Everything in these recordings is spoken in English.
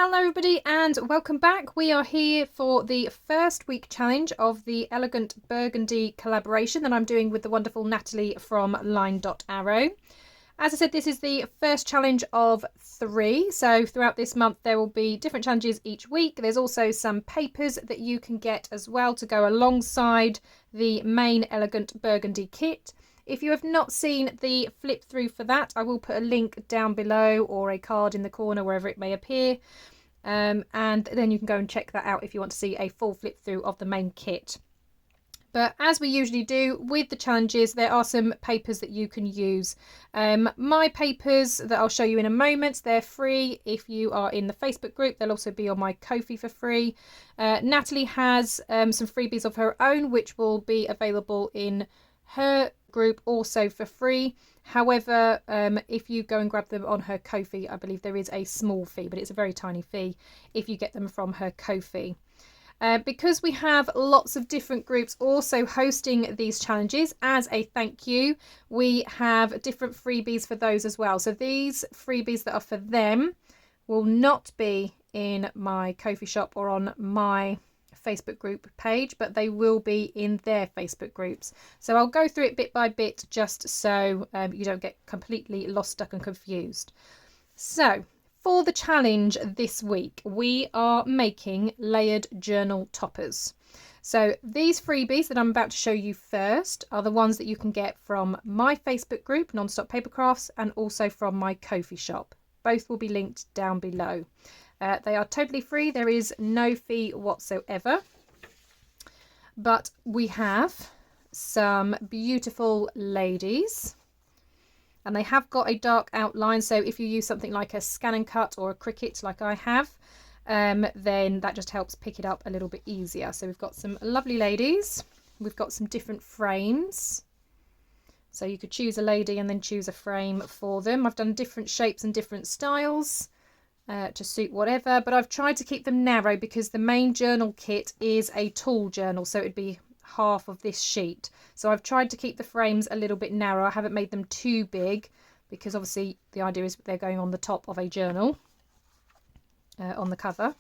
Hello everybody and welcome back. We are here for the first week challenge of the Elegant Burgundy collaboration that I'm doing with the wonderful Nathalie from LineDotArrow. As I said, this is the first challenge of 3, so throughout this month there will be different challenges each week. There's also some papers that you can get as well to go alongside the main Elegant Burgundy kit. If you have not seen the flip through for that, I will put a link down below or a card in the corner wherever it may appear. And then you can go and check that out if you want to see a full flip through of the main kit. But as we usually do with the challenges, there are some papers that you can use. My papers that I'll show you in a moment, they're free if you are in the Facebook group. They'll also be on my Ko-fi for free. Nathalie has some freebies of her own, which will be available in her group also for free. However, if you go and grab them on her Ko-fi, I believe there is a small fee, but it's a very tiny fee if you get them from her Ko-fi. Because we have lots of different groups also hosting these challenges, as a thank you, we have different freebies for those as well. So these freebies that are for them will not be in my Ko-fi shop or on my Facebook group page, but they will be in their Facebook groups. So I'll go through it bit by bit just so you don't get completely lost, stuck and confused. So for the challenge this week, we are making layered journal toppers. So these freebies that I'm about to show you first are the ones that you can get from my Facebook group, Nonstop Papercrafts, and also from my Ko-fi shop. Both will be linked down below. They are totally free. There is no fee whatsoever. But we have some beautiful ladies. And they have got a dark outline. So if you use something like a scan and cut or a Cricut like I have, then that just helps pick it up a little bit easier. So we've got some lovely ladies. We've got some different frames. So you could choose a lady and then choose a frame for them. I've done different shapes and different styles. To suit whatever, but I've tried to keep them narrow because the main journal kit is a tall journal, so it'd be half of this sheet. So I've tried to keep the frames a little bit narrow. I haven't made them too big because obviously the idea is they're going on the top of a journal on the cover.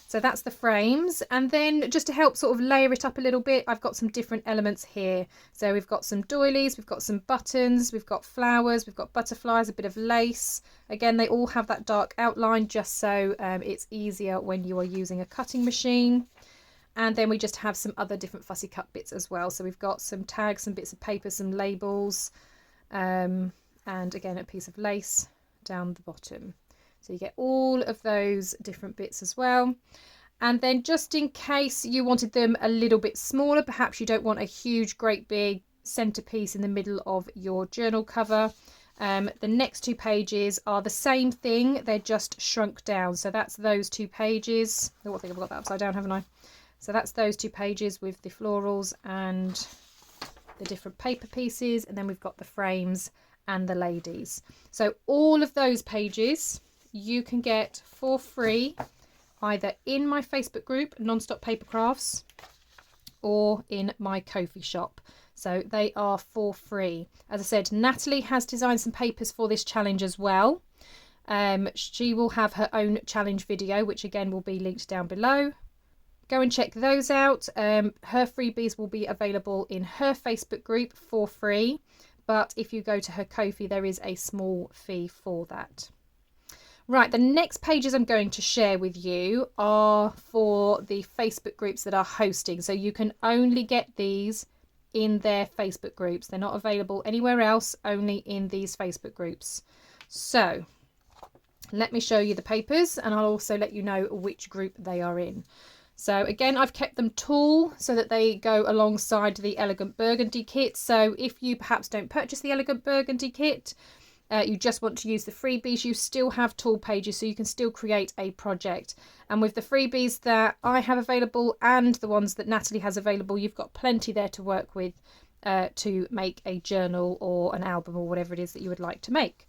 So that's the frames, and then just to help sort of layer it up a little bit, I've got some different elements here. So we've got some doilies, we've got some buttons, we've got flowers, we've got butterflies, a bit of lace. Again, they all have that dark outline just so it's easier when you are using a cutting machine. And then we just have some other different fussy cut bits as well. So we've got some tags, some bits of paper, some labels, and again a piece of lace down the bottom. So you get all of those different bits as well. And then just in case you wanted them a little bit smaller, perhaps you don't want a huge, great big centerpiece in the middle of your journal cover. The next 2 pages are the same thing, they're just shrunk down. So that's those 2 pages. Oh, I think I've got that upside down, haven't I? So that's those 2 pages with the florals and the different paper pieces. And then we've got the frames and the ladies. So all of those pages you can get for free either in my Facebook group Nonstop Papercrafts or in my Ko-fi shop. So they are for free. As I said, Nathalie has designed some papers for this challenge as well. She will have her own challenge video, which again will be linked down below. Go and check those out. Her freebies will be available in her Facebook group for free, but if you go to her Ko-fi there is a small fee for that. Right, the next pages I'm going to share with you are for the Facebook groups that are hosting. So you can only get these in their Facebook groups. They're not available anywhere else, only in these Facebook groups. So let me show you the papers and I'll also let you know which group they are in. So again, I've kept them tall so that they go alongside the Elegant Burgundy kit. So if you perhaps don't purchase the Elegant Burgundy kit, you just want to use the freebies, you still have tall pages, so you can still create a project. And with the freebies that I have available and the ones that Nathalie has available, you've got plenty there to work with to make a journal or an album or whatever it is that you would like to make.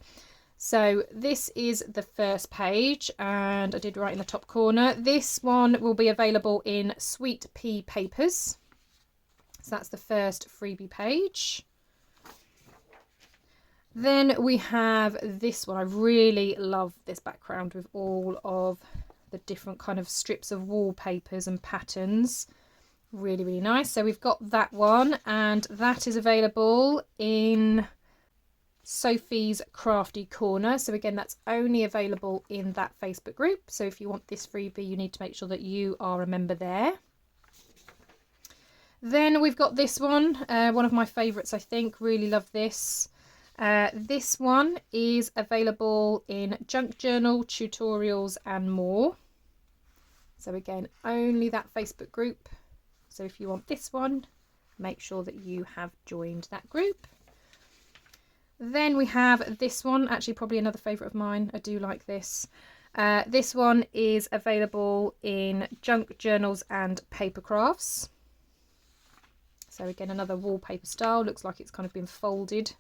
So this is the first page, and I did write in the top corner. This one will be available in Sweet Pea Papers. So that's the first freebie page. Then we have this one. I really love this background with all of the different kind of strips of wallpapers and patterns. Really, really nice. So we've got that one, and that is available in Sophie's Crafty Corner. So again, that's only available in that Facebook group. So if you want this freebie, you need to make sure that you are a member there. Then we've got this one, one of my favourites, I think. Really love this. This one is available in Junk Journal, Tutorials and More. So again, only that Facebook group. So if you want this one, make sure that you have joined that group. Then we have this one, actually probably another favourite of mine. I do like this. This one is available in Junk Journals and Papercrafts. So again, another wallpaper style. Looks like it's kind of been folded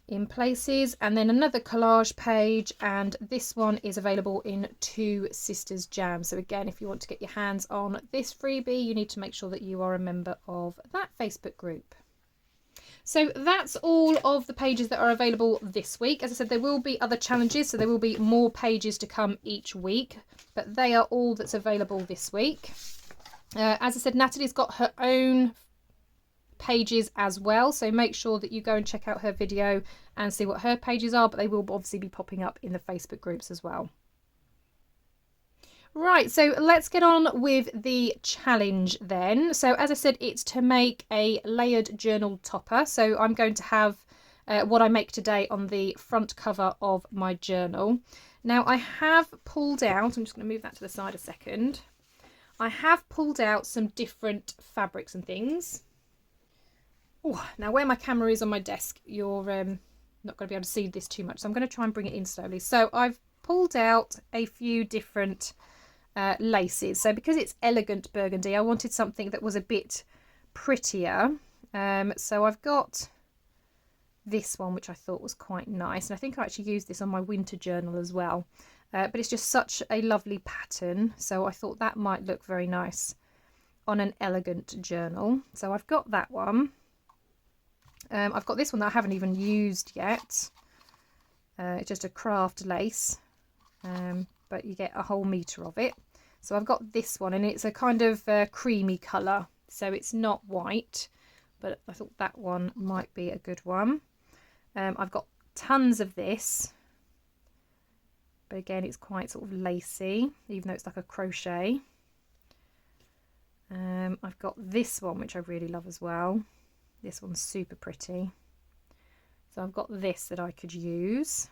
in places. And then another collage page, and this one is available in Two Sisters Jam. So again, if you want to get your hands on this freebie, you need to make sure that you are a member of that Facebook group. So that's all of the pages that are available this week. As I said, there will be other challenges, so there will be more pages to come each week, but they are all that's available this week. As I said, Nathalie's got her own pages as well, so make sure that you go and check out her video and see what her pages are, but they will obviously be popping up in the Facebook groups as well. Right, so let's get on with the challenge then. So as I said, it's to make a layered journal topper. So I'm going to have what I make today on the front cover of my journal. Now I have pulled out, I'm just going to move that to the side a second. I have pulled out some different fabrics and things. Oh, now where my camera is on my desk, you're not going to be able to see this too much, so I'm going to try and bring it in slowly. So I've pulled out a few different laces. So because it's Elegant Burgundy, I wanted something that was a bit prettier. So I've got this one, which I thought was quite nice, and I think I actually used this on my winter journal as well. But it's just such a lovely pattern, so I thought that might look very nice on an elegant journal. So I've got that one. I've got this one that I haven't even used yet. It's just a craft lace, but you get a whole metre of it. So I've got this one, and it's a kind of creamy colour, so it's not white, but I thought that one might be a good one. I've got tons of this. But again, it's quite sort of lacy, even though it's like a crochet. I've got this one, which I really love as well. This one's super pretty. So I've got this that I could use.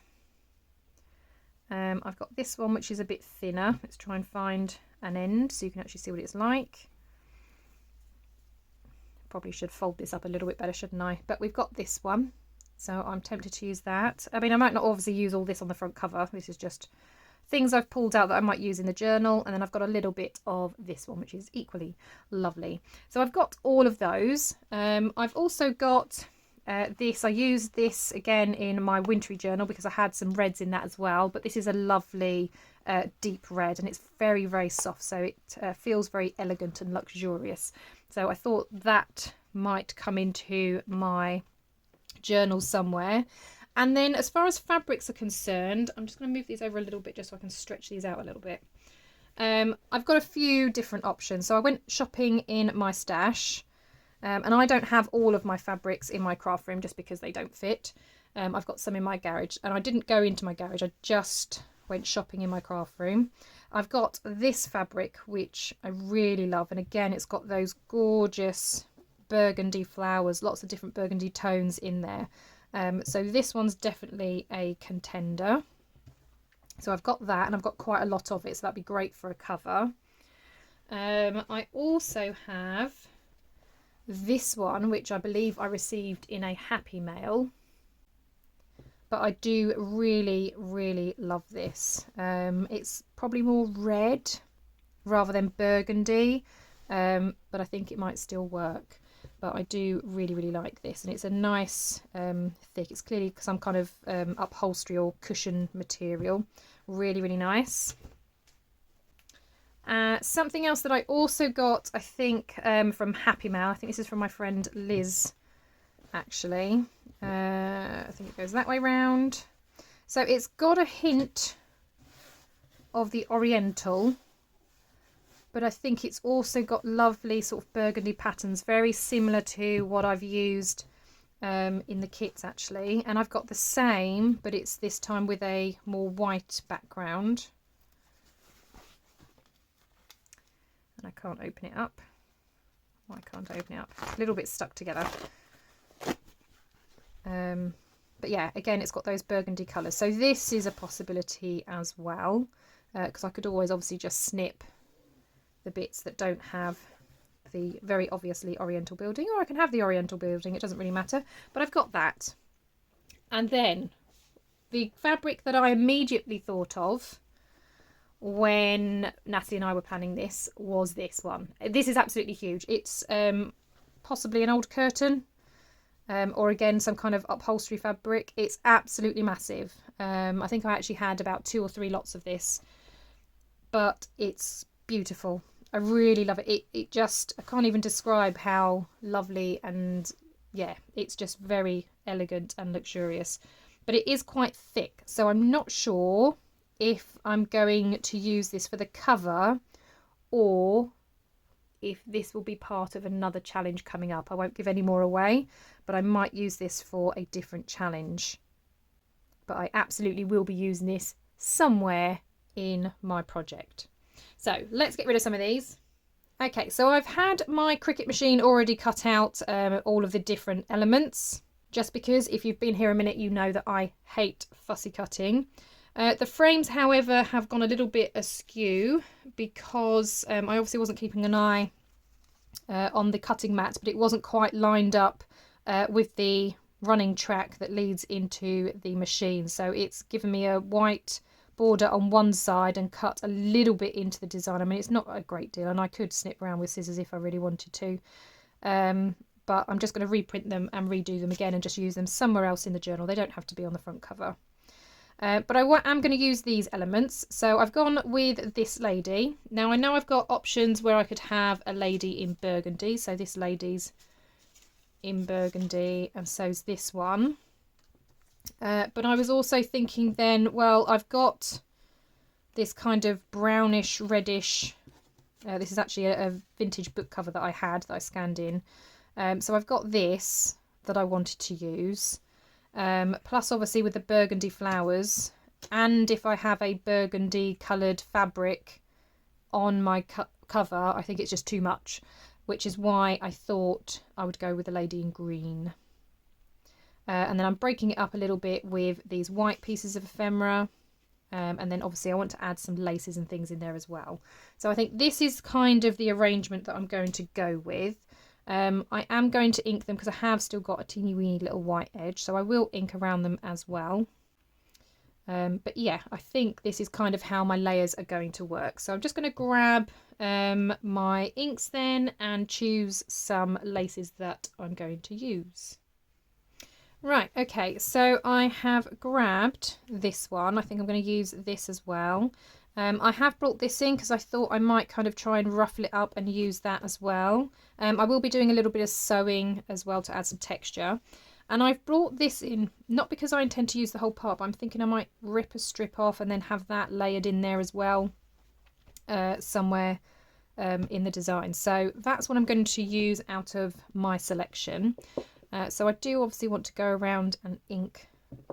I've got this one, which is a bit thinner. Let's try and find an end so you can actually see what it's like. Probably should fold this up a little bit better, shouldn't I? But we've got this one. So I'm tempted to use that. I mean, I might not obviously use all this on the front cover. This is just things I've pulled out that I might use in the journal. And then I've got a little bit of this one, which is equally lovely. So I've got all of those. I've also got this. I used this again in my wintry journal because I had some reds in that as well. But this is a lovely deep red, and it's very, very soft. So it feels very elegant and luxurious. So I thought that might come into my journal somewhere. And then as far as fabrics are concerned, I'm just going to move these over a little bit just so I can stretch these out a little bit. I've got a few different options. So I went shopping in my stash, and I don't have all of my fabrics in my craft room just because they don't fit. I've got some in my garage, and I didn't go into my garage, I just went shopping in my craft room. I've got this fabric, which I really love, and again, it's got those gorgeous burgundy flowers, lots of different burgundy tones in there. So this one's definitely a contender. So I've got that, and I've got quite a lot of it, so that'd be great for a cover. I also have this one, which I believe I received in a Happy Mail, but I do really, really love this. It's probably more red rather than burgundy, but I think it might still work. But I do really, really like this, and it's a nice thick, it's clearly some kind of upholstery or cushion material. Really, really nice. Something else that I also got, I think, from Happy Mail. I think this is from my friend Liz, actually. I think it goes that way round. So it's got a hint of the Oriental, but I think it's also got lovely sort of burgundy patterns, very similar to what I've used in the kits actually. And I've got the same, but it's this time with a more white background. And I can't open it up. Why can't I open it up? A little bit stuck together. But yeah, again, it's got those burgundy colours. So this is a possibility as well, because I could always obviously just snip the bits that don't have the very obviously Oriental building, or I can have the Oriental building, it doesn't really matter, but I've got that. And then the fabric that I immediately thought of when Nathalie and I were planning this was this one. This is absolutely huge. It's possibly an old curtain, or again some kind of upholstery fabric. It's absolutely massive. I think I actually had about 2 or 3 lots of this, but it's beautiful. I really love it. It just, I can't even describe how lovely, and yeah, it's just very elegant and luxurious. But it is quite thick, so I'm not sure if I'm going to use this for the cover or if this will be part of another challenge coming up. I won't give any more away, but I might use this for a different challenge. But I absolutely will be using this somewhere in my project. So let's get rid of some of these. Okay, so I've had my Cricut machine already cut out all of the different elements, just because if you've been here a minute, you know that I hate fussy cutting. The frames, however, have gone a little bit askew because I obviously wasn't keeping an eye on the cutting mat, but it wasn't quite lined up with the running track that leads into the machine. So it's given me a white border on one side and cut a little bit into the design. I mean, it's not a great deal, and I could snip around with scissors if I really wanted to. But I'm just going to reprint them and redo them again and just use them somewhere else in the journal. They don't have to be on the front cover. But I am going to use these elements. So I've gone with this lady. Now I know I've got options where I could have a lady in burgundy. So this lady's in burgundy, and so's this one. But I was also thinking then, well, I've got this kind of brownish, reddish. This is actually a vintage book cover that I had that I scanned in. So I've got this that I wanted to use. Plus obviously with the burgundy flowers, and if I have a burgundy coloured fabric on my cover, I think it's just too much, which is why I thought I would go with the lady in green. And then I'm breaking it up a little bit with these white pieces of ephemera, and then obviously I want to add some laces and things in there as well. So I think this is kind of the arrangement that I'm going to go with. I am going to ink them because I have still got a teeny weeny little white edge, so I will ink around them as well. But yeah, I think this is kind of how my layers are going to work. So I'm just going to grab my inks then and choose some laces that I'm going to use. Right, okay, so I have grabbed this one. I think I'm going to use this as well. I have brought this in because I thought I might kind of try and ruffle it up and use that as well. I will be doing a little bit of sewing as well to add some texture. And I've brought this in, not because I intend to use the whole part, but I'm thinking I might rip a strip off and then have that layered in there as well, somewhere in the design. So that's what I'm going to use out of my selection. So I do obviously want to go around and ink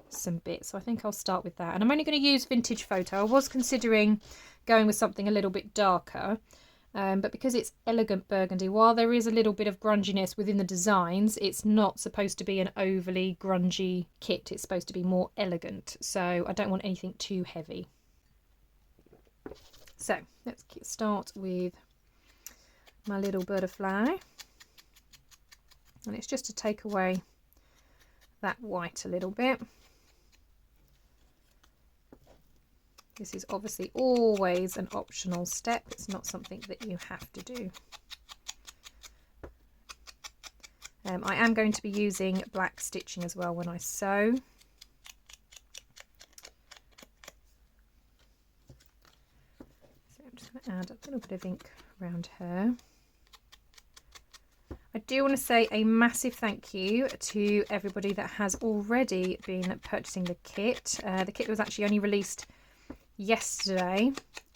some bits, so I think I'll start with that. And I'm only going to use Vintage Photo. I was considering going with something a little bit darker, but because it's Elegant Burgundy, while there is a little bit of grunginess within the designs, it's not supposed to be an overly grungy kit. It's supposed to be more elegant, so I don't want anything too heavy. So let's start with my little butterfly, and it's just to take away that white a little bit. This is obviously always an optional step. It's not something that you have to do. I am going to be using black stitching as well when I sew. So I'm just going to add a little bit of ink around her. I do want to say a massive thank you to everybody that has already been purchasing the kit. The kit was actually only released yesterday,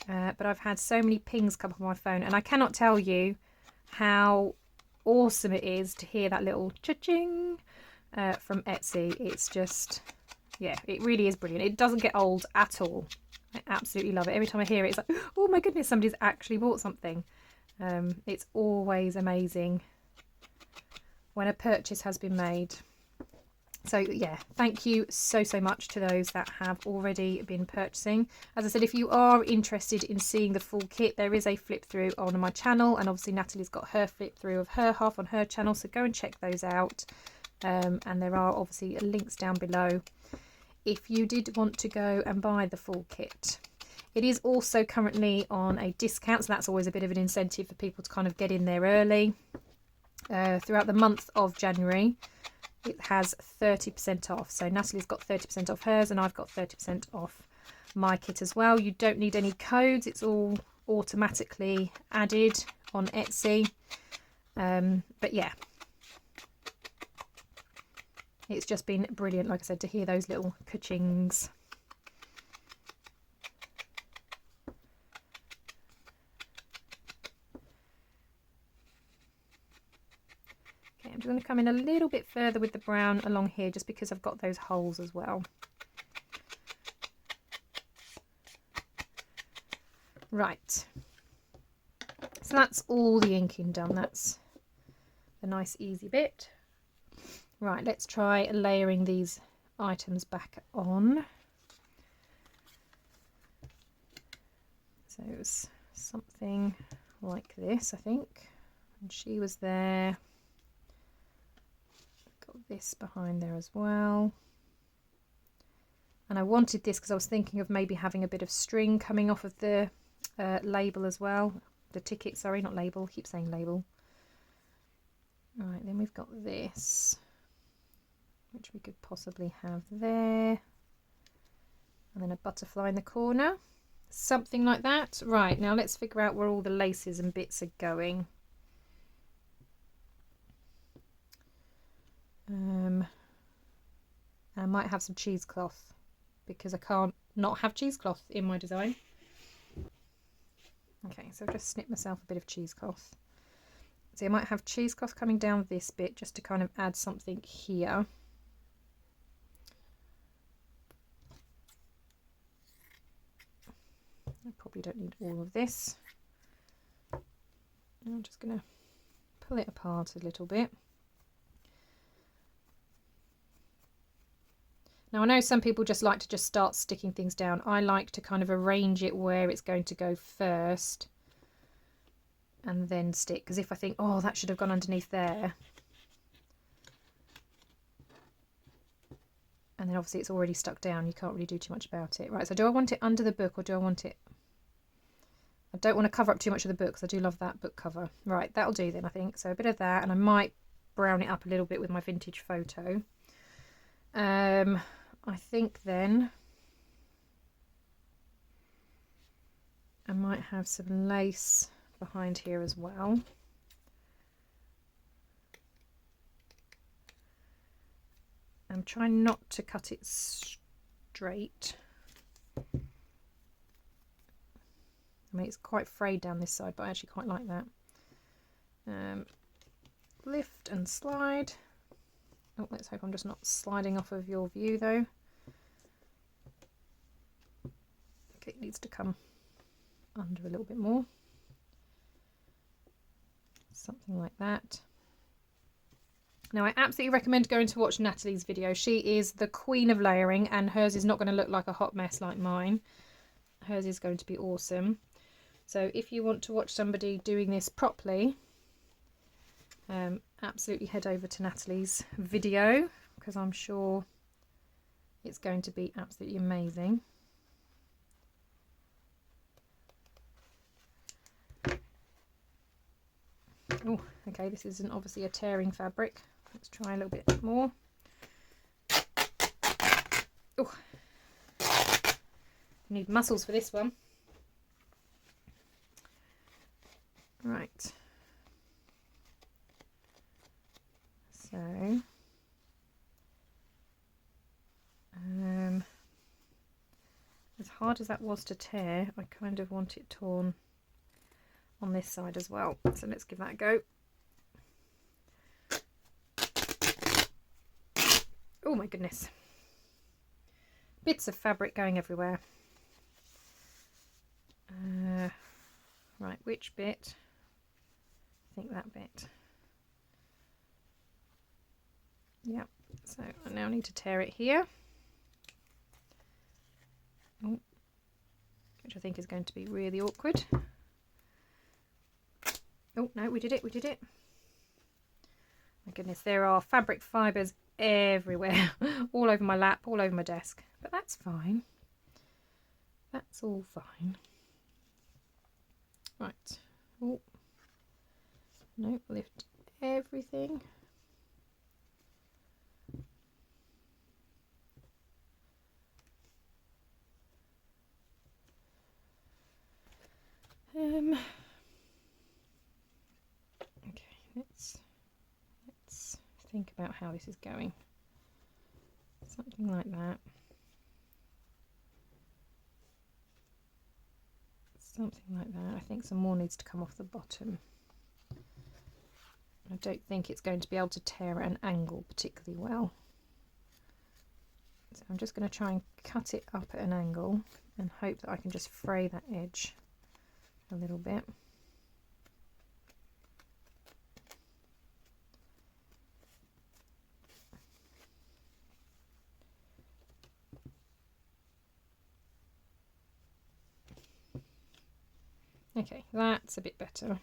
but I've had so many pings come up on my phone, and I cannot tell you how awesome it is to hear that little cha-ching from Etsy. It's just, yeah, it really is brilliant. It doesn't get old at all. I absolutely love it. Every time I hear it, it's like, oh my goodness, somebody's actually bought something. It's always amazing when a purchase has been made. So yeah, thank you so much to those that have already been purchasing. As I said, if you are interested in seeing the full kit, there is a flip through on my channel, and obviously Nathalie's got her flip through of her half on her channel, so go and check those out. And there are obviously links down below if you did want to go and buy the full kit. It is also currently on a discount, so that's always a bit of an incentive for people to kind of get in there early. Throughout the month of January, it has 30% off. So Nathalie's got 30% off hers, and I've got 30% off my kit as well. You don't need any codes. It's all automatically added on Etsy. But yeah, it's just been brilliant, like I said, to hear those little ka-chings. I'm going to come in a little bit further with the brown along here, just because I've got those holes as well. Right, so that's all the inking done. That's the nice easy bit. Right, let's try layering these items back on. So it was something like this, I think, and she was there. This behind there as well, and I wanted this because I was thinking of maybe having a bit of string coming off of the label as well, the ticket, sorry, not label, I keep saying label. Right, then we've got this, which we could possibly have there, and then a butterfly in the corner, something like that. Right, now let's figure out where all the laces and bits are going. I might have some cheesecloth because I can't not have cheesecloth in my design. Okay, so I've just snipped myself a bit of cheesecloth. So I might have cheesecloth coming down this bit just to kind of add something here. I probably don't need all of this. I'm just going to pull it apart a little bit. Now I know some people just like to just start sticking things down. I like to kind of arrange it where it's going to go first and then stick, because if I think, oh, that should have gone underneath there, and then obviously it's already stuck down, you can't really do too much about it. Right, so do I want it under the book, or do I want it, I don't want to cover up too much of the book because I do love that book cover. Right, that'll do then, I think. So a bit of that, and I might brown it up a little bit with my vintage photo. I think then I might have some lace behind here as well. I'm trying not to cut it straight. I mean, it's quite frayed down this side, but I actually quite like that. Lift and slide. Oh, let's hope I'm just not sliding off of your view though. Okay, it needs to come under a little bit more. Something like that. Now I absolutely recommend going to watch Nathalie's video. She is the queen of layering, and hers is not going to look like a hot mess like mine. Hers is going to be awesome. So if you want to watch somebody doing this properly, absolutely head over to Nathalie's video, because I'm sure it's going to be absolutely amazing. Oh, okay, this isn't obviously a tearing fabric. Let's try a little bit more. Oh, need muscles for this one. Right. So, there's hard as that was to tear, I kind of want it torn on this side as well. So let's give that a go. Oh my goodness. Bits of fabric going everywhere. Right, which bit? I think that bit. Yeah, so I now need to tear it here. Oh, which I think is going to be really awkward. Oh no, we did it, we did it. My goodness, there are fabric fibres everywhere, all over my lap, all over my desk, but that's fine. That's all fine. Right. Oh. No, lift everything. Okay, let's think about how this is going. Something like that. Something like that. I think some more needs to come off the bottom. I don't think it's going to be able to tear at an angle particularly well. So I'm just going to try and cut it up at an angle and hope that I can just fray that edge a little bit. Okay, that's a bit better.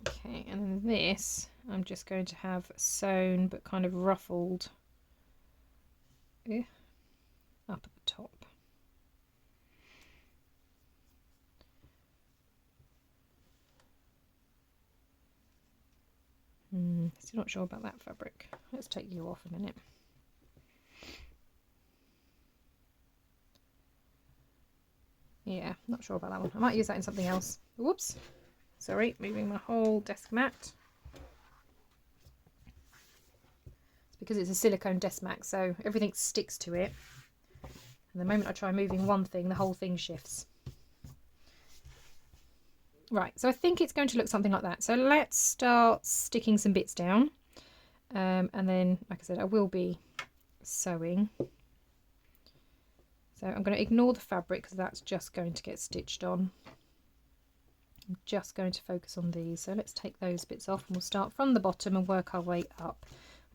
Okay, and then this I'm just going to have sewn but kind of ruffled up at the top. Still not sure about that fabric. Let's take you off a minute. Yeah, not sure about that one. I might use that in something else. Whoops. Sorry, moving my whole desk mat. It's because it's a silicone desk mat, so everything sticks to it. And the moment I try moving one thing, the whole thing shifts. Right, so I think it's going to look something like that. So let's start sticking some bits down. And then, like I said, I will be sewing. So I'm going to ignore the fabric because that's just going to get stitched on. I'm just going to focus on these. So let's take those bits off and we'll start from the bottom and work our way up.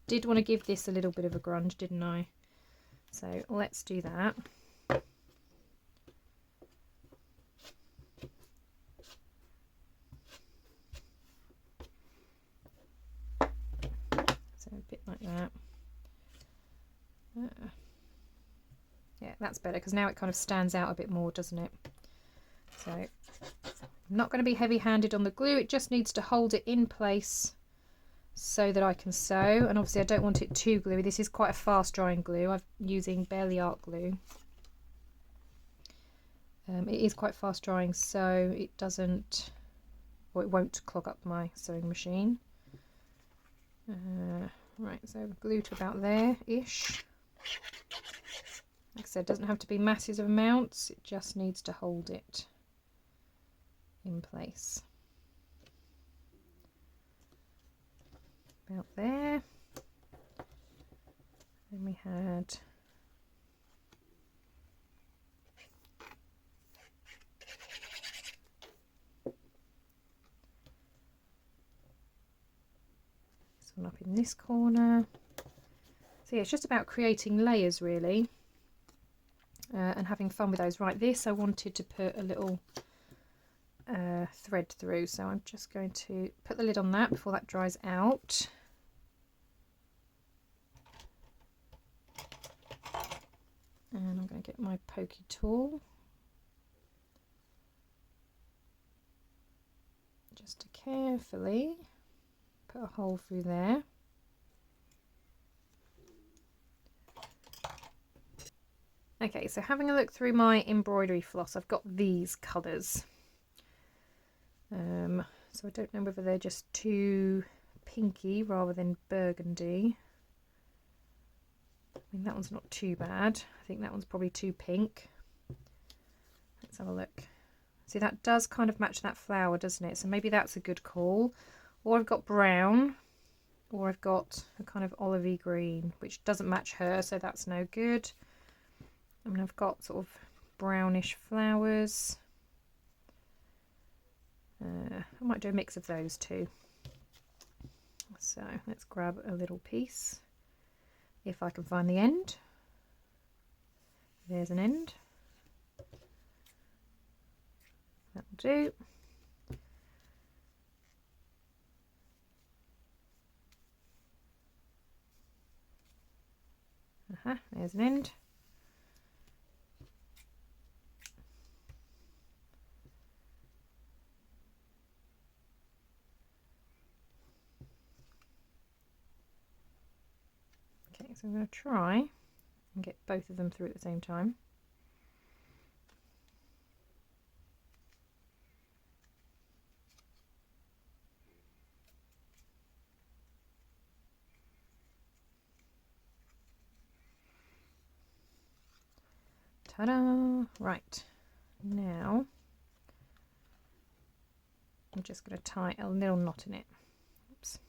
Did want to give this a little bit of a grunge, didn't I? So let's do that. So a bit like that. Yeah, that's better because now it kind of stands out a bit more, doesn't it? So I'm not going to be heavy-handed on the glue. It just needs to hold it in place so that I can sew. And obviously I don't want it too gluey. This is quite a fast-drying glue. I'm using Barely Art glue. It is quite fast-drying, so it doesn't, or it won't clog up my sewing machine. Right, so glue to about there-ish. Like I said, it doesn't have to be massive amounts, it just needs to hold it in place. About there. Then we had this one up in this corner. So yeah, it's just about creating layers really. And having fun with those. Right, this I wanted to put a little thread through, so I'm just going to put the lid on that before that dries out. And I'm going to get my pokey tool just to carefully put a hole through there. Okay, so having a look through my embroidery floss, I've got these colours. So I don't know whether they're just too pinky rather than burgundy. I mean, that one's not too bad. I think that one's probably too pink. Let's have a look. See, that does kind of match that flower, doesn't it? So maybe that's a good call. Or I've got brown, or I've got a kind of olivey green, which doesn't match her, so that's no good. I mean, I've got sort of brownish flowers. I might do a mix of those too. So let's grab a little piece, if I can find the end. There's an end. That'll do. There's an end. Okay, so I'm going to try and get both of them through at the same time. Ta-da! Right, now I'm just going to tie a little knot in it. Oops.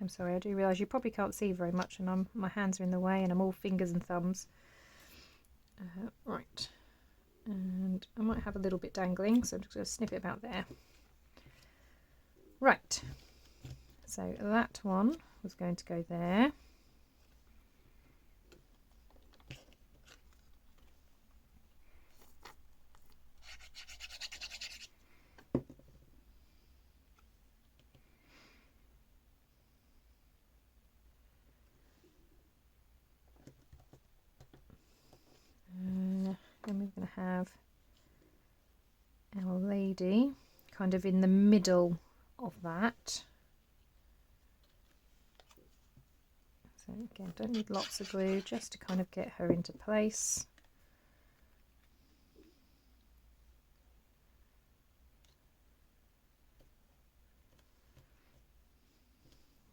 I'm sorry, I do realise you probably can't see very much, and my hands are in the way and I'm all fingers and thumbs. Right, and I might have a little bit dangling, so I'm just going to snip it about there. Right, so that one was going to go there. Then we're going to have our lady kind of in the middle of that. So again, don't need lots of glue, just to kind of get her into place.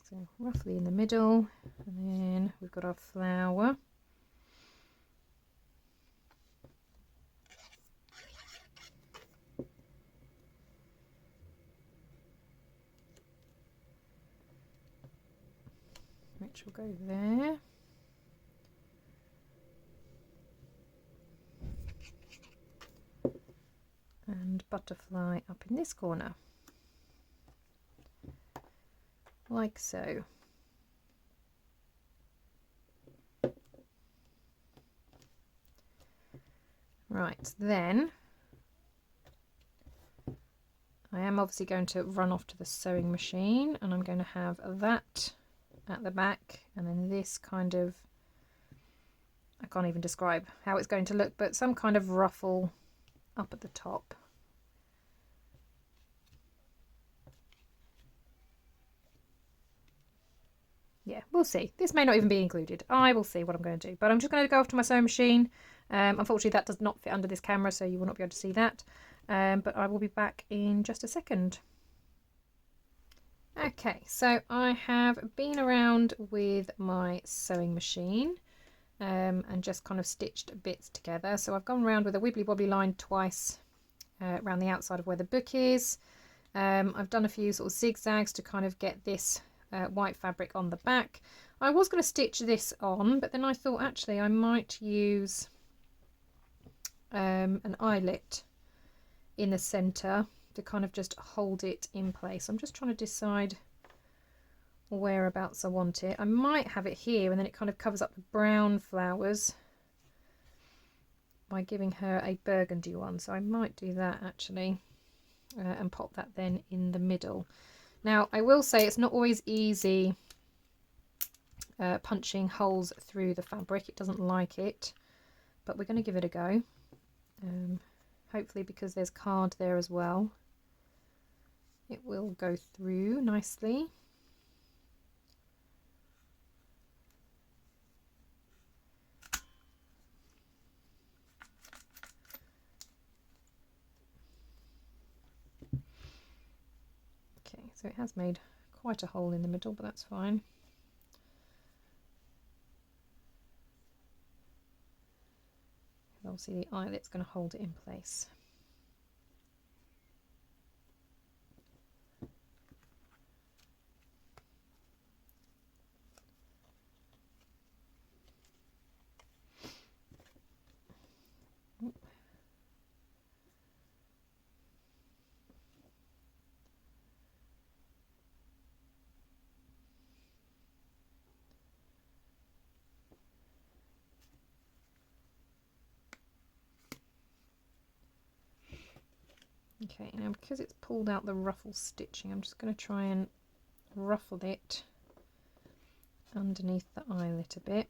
So roughly in the middle, and then we've got our flower. Which will go there. And butterfly up in this corner. Like so. Right, then I am obviously going to run off to the sewing machine, and I'm going to have that at the back, and then this kind of, I can't even describe how it's going to look, but some kind of ruffle up at the top. Yeah, we'll see. This may not even be included. I will see what I'm going to do, but I'm just going to go off to my sewing machine. Unfortunately, that does not fit under this camera, so you will not be able to see that, but I will be back in just a second. Okay, so I have been around with my sewing machine and just kind of stitched bits together. So I've gone around with a wibbly wobbly line twice around the outside of where the book is. I've done a few sort of zigzags to kind of get this white fabric on the back. I was going to stitch this on, but then I thought actually I might use an eyelet in the centre to kind of just hold it in place. I'm just trying to decide whereabouts I want it. I might have it here, and then it kind of covers up the brown flowers by giving her a burgundy one. So I might do that actually, and pop that then in the middle. Now I will say it's not always easy punching holes through the fabric. It doesn't like it. but we're going to give it a go. Hopefully, because there's card there as well, it will go through nicely. Okay, so it has made quite a hole in the middle, but that's fine. Obviously the eyelet's going to hold it in place. Okay, now because it's pulled out the ruffle stitching, I'm just going to try and ruffle it underneath the eyelet a bit,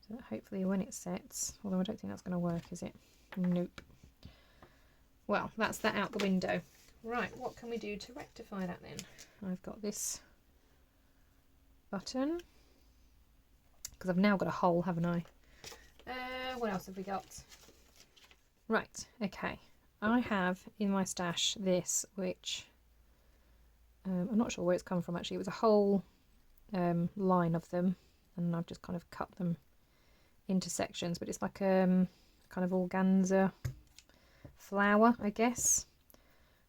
so that hopefully when it sets, although I don't think that's going to work, is it? Nope. Well, that's that out the window. Right, what can we do to rectify that then? I've got this button, because I've now got a hole, haven't I? What else have we got? Right, okay, I have in my stash this, which I'm not sure where it's come from actually. It was a whole line of them, and I've just kind of cut them into sections, but it's like kind of organza flower, I guess.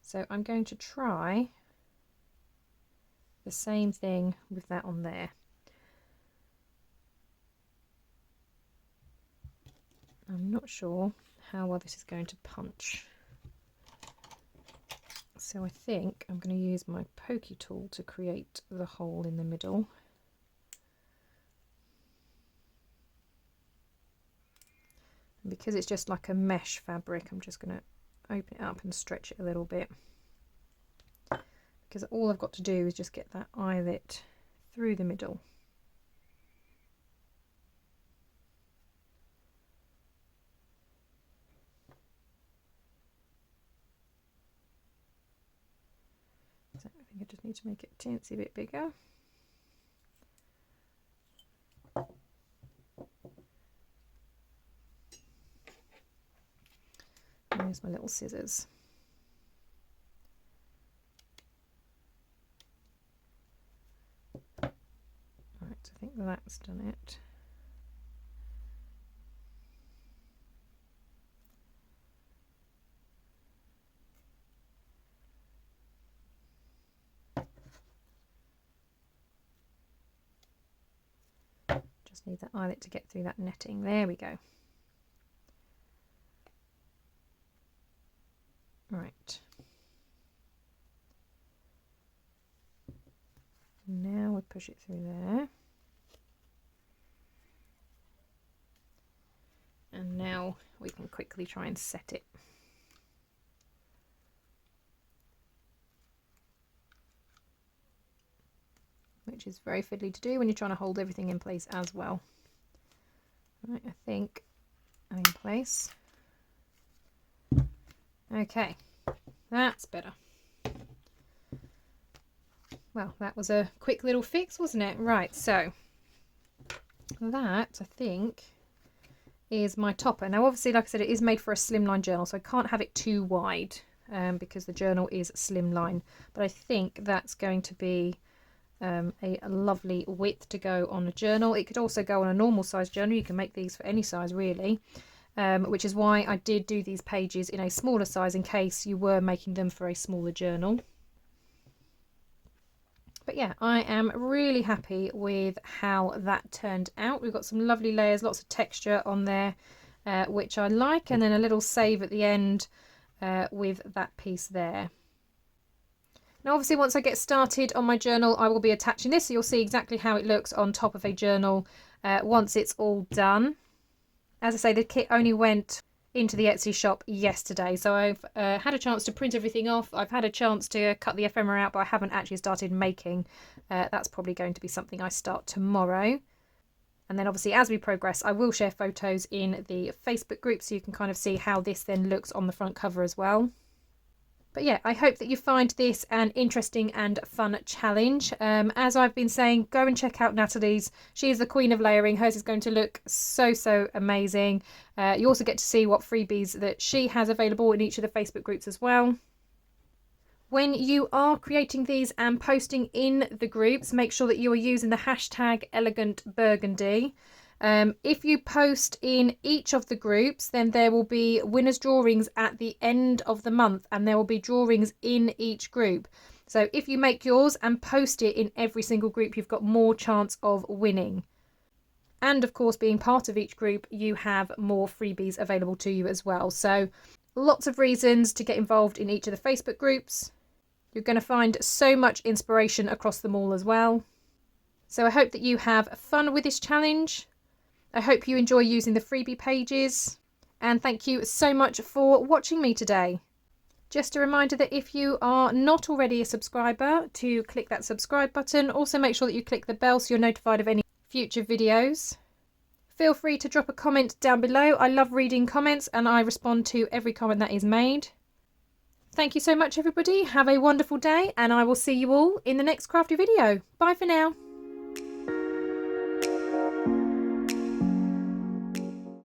So I'm going to try the same thing with that on there. I'm not sure how well this is going to punch, so I think I'm going to use my pokey tool to create the hole in the middle. And because it's just like a mesh fabric, I'm just going to open it up and stretch it a little bit, because all I've got to do is just get that eyelet through the middle. So I think I just need to make it a teensy bit bigger. And use my little scissors. Right, I think that's done it. Just need that eyelet to get through that netting. There we go. Right. Now we push it through there. And now we can quickly try and set it. Which is very fiddly to do when you're trying to hold everything in place as well. Right, I think I'm in place. Okay, that's better. Well, that was a quick little fix, wasn't it? Right, so that, I think, is my topper. Now, obviously, like I said, it is made for a slimline journal, so I can't have it too wide because the journal is slimline. But I think that's going to be a lovely width to go on a journal. It could also go on a normal size journal. You can make these for any size, really. Which is why I did do these pages in a smaller size in case you were making them for a smaller journal. But yeah, I am really happy with how that turned out. We've got some lovely layers, lots of texture on there, which I like, and then a little save at the end with that piece there. Now obviously once I get started on my journal, I will be attaching this, so you'll see exactly how it looks on top of a journal once it's all done. As I say, the kit only went into the Etsy shop yesterday, so I've had a chance to print everything off. I've had a chance to cut the ephemera out, but I haven't actually started making. That's probably going to be something I start tomorrow. And then obviously as we progress, I will share photos in the Facebook group so you can kind of see how this then looks on the front cover as well. But yeah, I hope that you find this an interesting and fun challenge. As I've been saying, go and check out Nathalie's. She is the queen of layering. Hers is going to look so amazing. You also get to see what freebies that she has available in each of the Facebook groups as well. When you are creating these and posting in the groups, make sure that you are using the hashtag Elegant Burgundy. If you post in each of the groups, then there will be winners drawings at the end of the month, and there will be drawings in each group. So if you make yours and post it in every single group, you've got more chance of winning. And of course, being part of each group, you have more freebies available to you as well. So lots of reasons to get involved in each of the Facebook groups. You're going to find so much inspiration across them all as well. So I hope that you have fun with this challenge. I hope you enjoy using the freebie pages, and thank you so much for watching me today. Just a reminder that if you are not already a subscriber, to click that subscribe button. Also make sure that you click the bell so you're notified of any future videos. Feel free to drop a comment down below. I love reading comments and I respond to every comment that is made. Thank you so much everybody. Have a wonderful day, and I will see you all in the next crafty video. Bye for now.